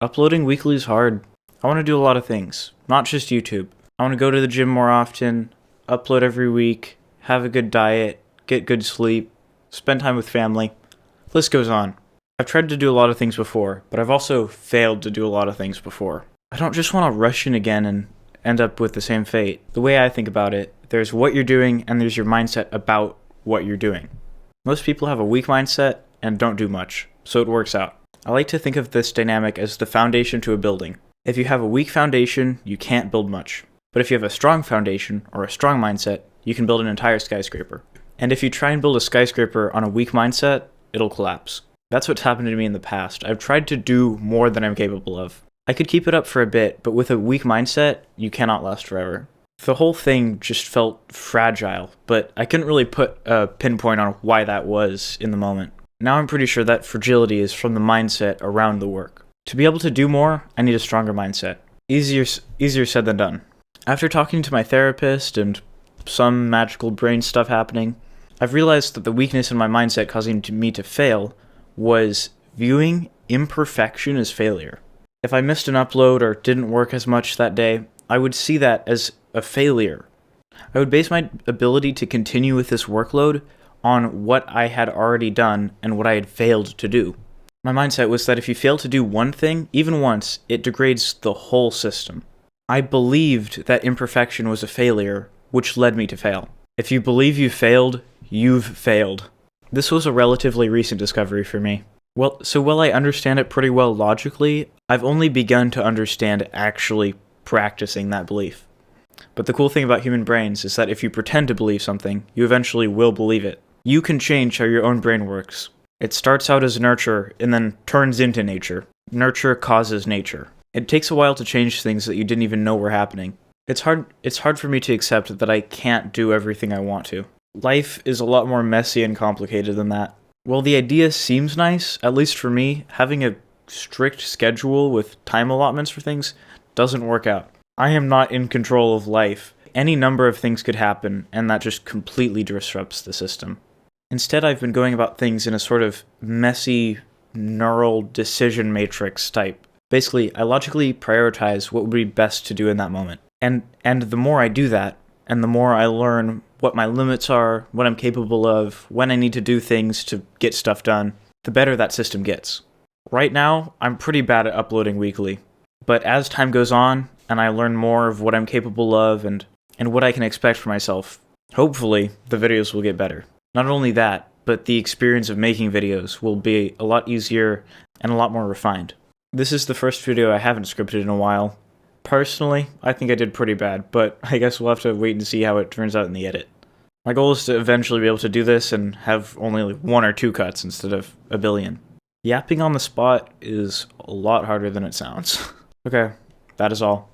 Uploading weekly is hard. I want to do a lot of things, not just YouTube. I want to go to the gym more often, upload every week, have a good diet, get good sleep, spend time with family. List goes on. I've tried to do a lot of things before, but I've also failed to do a lot of things before. I don't just want to rush in again and end up with the same fate. The way I think about it, there's what you're doing and there's your mindset about what you're doing. Most people have a weak mindset and don't do much, so it works out. I like to think of this dynamic as the foundation to a building. If you have a weak foundation, you can't build much. But if you have a strong foundation or a strong mindset, you can build an entire skyscraper. And if you try and build a skyscraper on a weak mindset, it'll collapse. That's what's happened to me in the past. I've tried to do more than I'm capable of. I could keep it up for a bit, but with a weak mindset, you cannot last forever. The whole thing just felt fragile, but I couldn't really put a pinpoint on why that was in the moment. Now I'm pretty sure that fragility is from the mindset around the work. To be able to do more, I need a stronger mindset. Easier said than done. After talking to my therapist and some magical brain stuff happening, I've realized that the weakness in my mindset causing me to fail was viewing imperfection as failure. If I missed an upload or didn't work as much that day, I would see that as a failure. I would base my ability to continue with this workload on what I had already done and what I had failed to do. My mindset was that if you fail to do one thing, even once, it degrades the whole system. I believed that imperfection was a failure, which led me to fail. If you believe you failed, you've failed. This was a relatively recent discovery for me. While I understand it pretty well logically, I've only begun to understand actually practicing that belief. But the cool thing about human brains is that if you pretend to believe something, you eventually will believe it. You can change how your own brain works. It starts out as nurture and then turns into nature. Nurture causes nature. It takes a while to change things that you didn't even know were happening. It's hard for me to accept that I can't do everything I want to. Life is a lot more messy and complicated than that. While the idea seems nice, at least for me, having a strict schedule with time allotments for things doesn't work out. I am not in control of life. Any number of things could happen, and that just completely disrupts the system. Instead, I've been going about things in a sort of messy, neural decision matrix type. Basically, I logically prioritize what would be best to do in that moment. And the more I do that, and the more I learn what my limits are, what I'm capable of, when I need to do things to get stuff done, the better that system gets. Right now, I'm pretty bad at uploading weekly. But as time goes on, and I learn more of what I'm capable of and what I can expect for myself, hopefully the videos will get better. Not only that, but the experience of making videos will be a lot easier and a lot more refined. This is the first video I haven't scripted in a while. Personally, I think I did pretty bad, but I guess we'll have to wait and see how it turns out in the edit. My goal is to eventually be able to do this and have only 1 or 2 cuts instead of a billion. Yapping on the spot is a lot harder than it sounds. Okay, that is all.